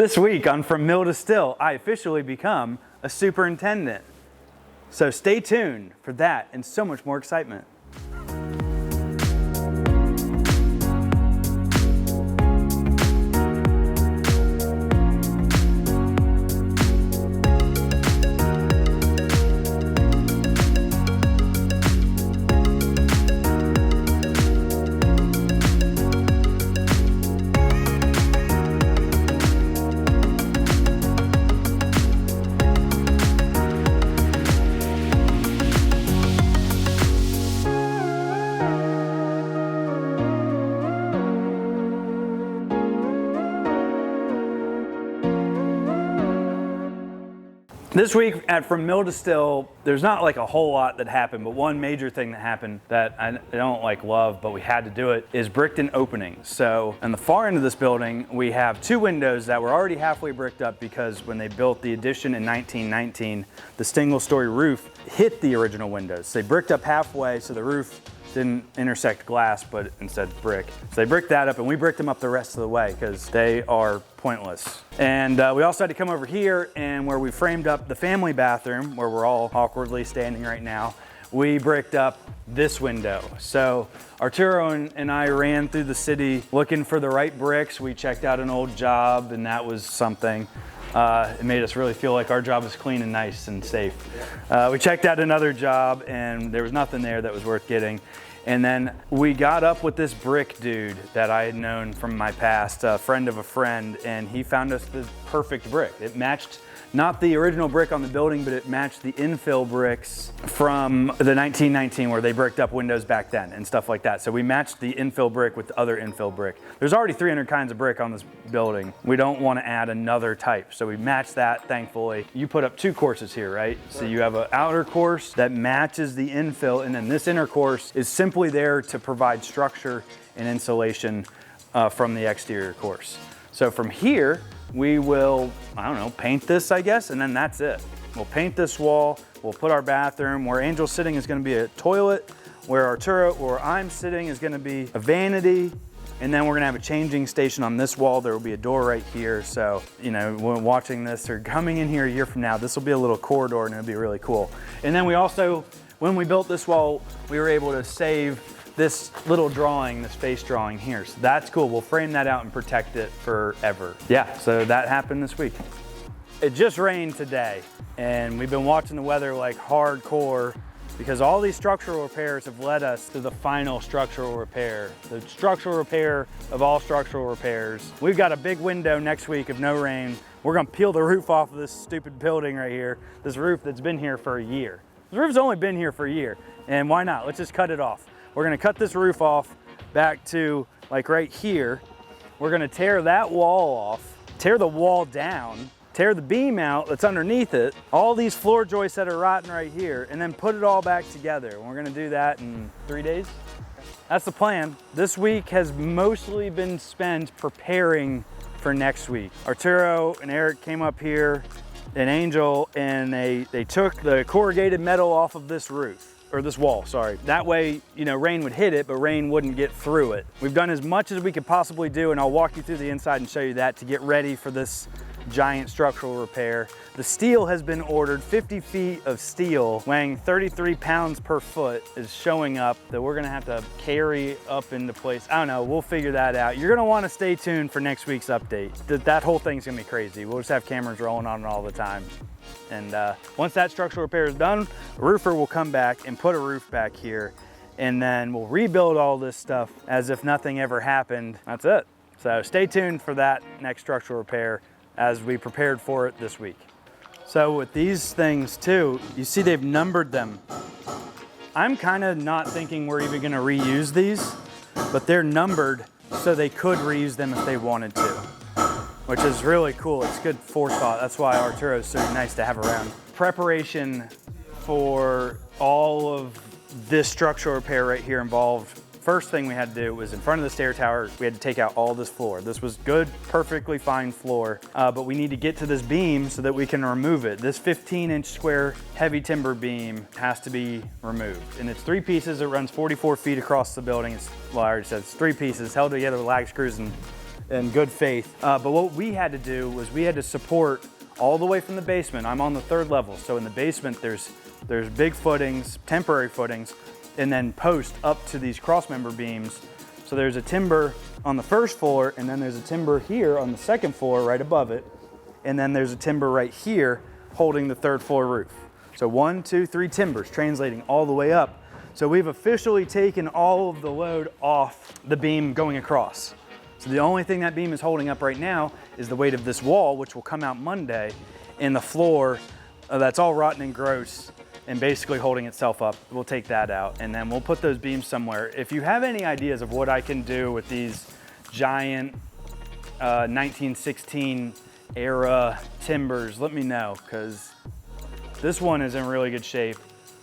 This week on From Mill to Still, I officially become a superintendent. So stay tuned for that and so much more excitement. This week at From Mill to Still, there's not like a whole lot that happened, but one major thing that happened that I don't love, but we had to do it, is bricked in openings. So on the far end of this building, we have two windows that were already halfway bricked up because when they built the addition in 1919, the single-story roof hit the original windows. So they bricked up halfway so the roof didn't intersect glass, but instead brick. So they bricked that up and we bricked them up the rest of the way because they are pointless. And we also had to come over here and where we framed up the family bathroom, where we're all awkwardly standing right now, we bricked up this window. So Arturo and I ran through the city looking for the right bricks. We checked out an old job and that was something. It made us really feel like our job is clean and nice and safe. We checked out another job and there was nothing there that was worth getting. And then we got up with this brick dude that I had known from my past, a friend of a friend, and he found us the perfect brick. It matched not the original brick on the building, but it matched the infill bricks from the 1919 where they bricked up windows back then and stuff like that. So we matched the infill brick with the other infill brick. There's already 300 kinds of brick on this building. We don't want to add another type. So we matched that, thankfully. You put up two courses here, right? So you have an outer course that matches the infill, and then this inner course is simply there to provide structure and insulation from the exterior course. So from here, we will, paint this, I guess, and then that's it. We'll paint this wall, we'll put our bathroom. Where Angel's sitting is gonna be a toilet, where I'm sitting is gonna be a vanity, and then we're gonna have a changing station on this wall. There will be a door right here, so, when watching this or coming in here a year from now, this will be a little corridor and it'll be really cool. And then we also, when we built this wall, we were able to save this little drawing, this face drawing here. So that's cool. We'll frame that out and protect it forever. Yeah, so that happened this week. It just rained today and we've been watching the weather like hardcore because all these structural repairs have led us to the final structural repair, the structural repair of all structural repairs. We've got a big window next week of no rain. We're gonna peel the roof off of this stupid building right here, this roof that's been here for a year. The roof's only been here for a year, and why not? Let's just cut it off. We're gonna cut this roof off back to like right here. We're gonna tear that wall off, tear the wall down, tear the beam out that's underneath it, all these floor joists that are rotten right here, and then put it all back together. And we're gonna do that in 3 days. That's the plan. This week has mostly been spent preparing for next week. Arturo and Eric came up here, and Angel, and they took the corrugated metal off of this roof. Or this wall, sorry. That way, rain would hit it, but rain wouldn't get through it. We've done as much as we could possibly do, and I'll walk you through the inside and show you that to get ready for this giant structural repair. The steel has been ordered. 50 feet of steel weighing 33 pounds per foot is showing up that we're gonna have to carry up into place. I don't know, we'll figure that out. You're gonna wanna stay tuned for next week's update. That whole thing's gonna be crazy. We'll just have cameras rolling on it all the time. And once that structural repair is done, a roofer will come back and put a roof back here, and then we'll rebuild all this stuff as if nothing ever happened. That's it. So stay tuned for that next structural repair as we prepared for it this week. So with these things too, you see they've numbered them. I'm kind of not thinking we're even gonna reuse these, but they're numbered so they could reuse them if they wanted to, which is really cool. It's good forethought. That's why Arturo is so nice to have around. Preparation for all of this structural repair right here involved. First thing we had to do was in front of the stair tower, we had to take out all this floor. This was good, perfectly fine floor, but we need to get to this beam so that we can remove it. This 15-inch square heavy timber beam has to be removed. And it's 3 pieces. It runs 44 feet across the building. I already said it's 3 pieces held together with lag screws and in good faith. But what we had to do was we had to support all the way from the basement. I'm on the 3rd level. So in the basement, there's big footings, temporary footings, and then post up to these cross member beams. So there's a timber on the 1st floor, and then there's a timber here on the 2nd floor right above it. And then there's a timber right here holding the 3rd floor roof. So 1, 2, 3 timbers translating all the way up. So we've officially taken all of the load off the beam going across. So the only thing that beam is holding up right now is the weight of this wall, which will come out Monday, and the floor that's all rotten and gross and basically holding itself up. We'll take that out, and then we'll put those beams somewhere. If you have any ideas of what I can do with these giant 1916 era timbers, let me know, because this one is in really good shape.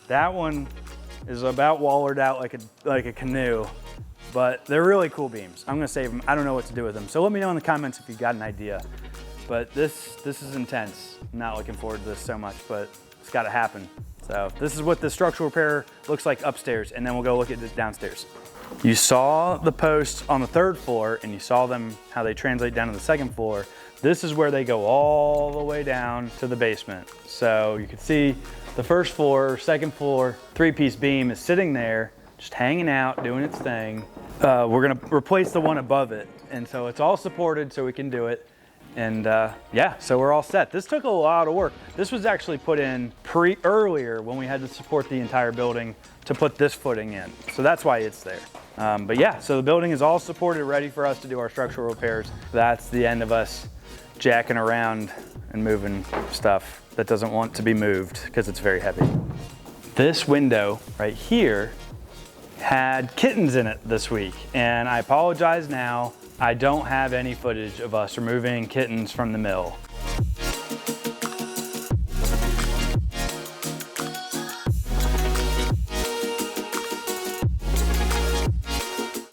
That one is about wallered out like a canoe, but they're really cool beams. I'm gonna save them. I don't know what to do with them. So let me know in the comments if you've got an idea. But this is intense. I'm not looking forward to this so much, but it's gotta happen. So this is what the structural repair looks like upstairs, and then we'll go look at this downstairs. You saw the posts on the 3rd floor, and you saw them, how they translate down to the 2nd floor. This is where they go all the way down to the basement. So you can see the 1st floor, 2nd floor, 3-piece beam is sitting there, just hanging out, doing its thing. We're gonna replace the one above it. And so it's all supported so we can do it. And yeah, so we're all set. This took a lot of work. This was actually put in earlier when we had to support the entire building to put this footing in. So that's why it's there. But yeah, so the building is all supported, ready for us to do our structural repairs. That's the end of us jacking around and moving stuff that doesn't want to be moved because it's very heavy. This window right here had kittens in it this week, and I apologize now. I don't have any footage of us removing kittens from the mill.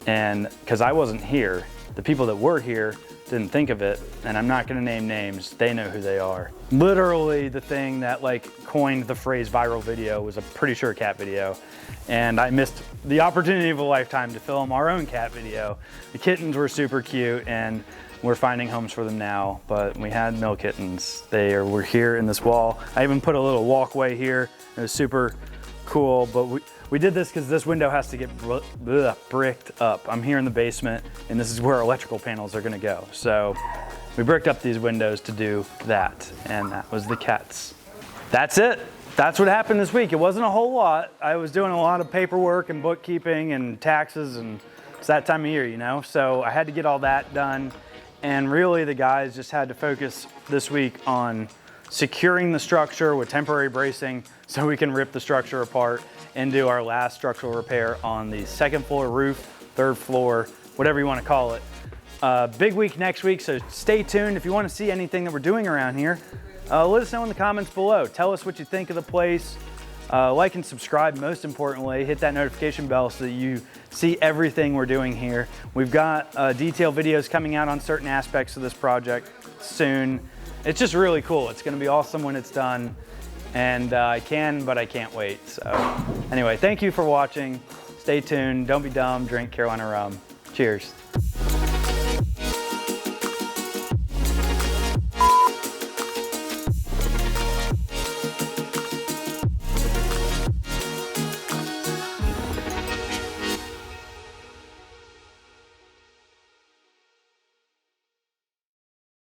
And because I wasn't here, the people that were here didn't think of it, and I'm not gonna name names, they know who they are. Literally the thing that coined the phrase viral video was a pretty sure cat video, and I missed the opportunity of a lifetime to film our own cat video. The kittens were super cute, and we're finding homes for them now, but we had mill kittens. Were here in this wall. I even put a little walkway here. It was super cool, but we did this because this window has to get bricked up. I'm here in the basement, and this is where our electrical panels are gonna go. So we bricked up these windows to do that, and that was the cats. That's it. That's what happened this week. It wasn't a whole lot. I was doing a lot of paperwork and bookkeeping and taxes, and it's that time of year, you know? So I had to get all that done, and really the guys just had to focus this week on securing the structure with temporary bracing so we can rip the structure apart and do our last structural repair on the 2nd floor roof, 3rd floor, whatever you want to call it. Big week next week, so stay tuned. If you want to see anything that we're doing around here, let us know in the comments below. Tell us what you think of the place. Like and subscribe, most importantly. Hit that notification bell so that you see everything we're doing here. We've got detailed videos coming out on certain aspects of this project soon. It's just really cool. It's gonna be awesome when it's done. And I can't wait. So anyway, thank you for watching. Stay tuned, don't be dumb, drink Carolina rum. Cheers.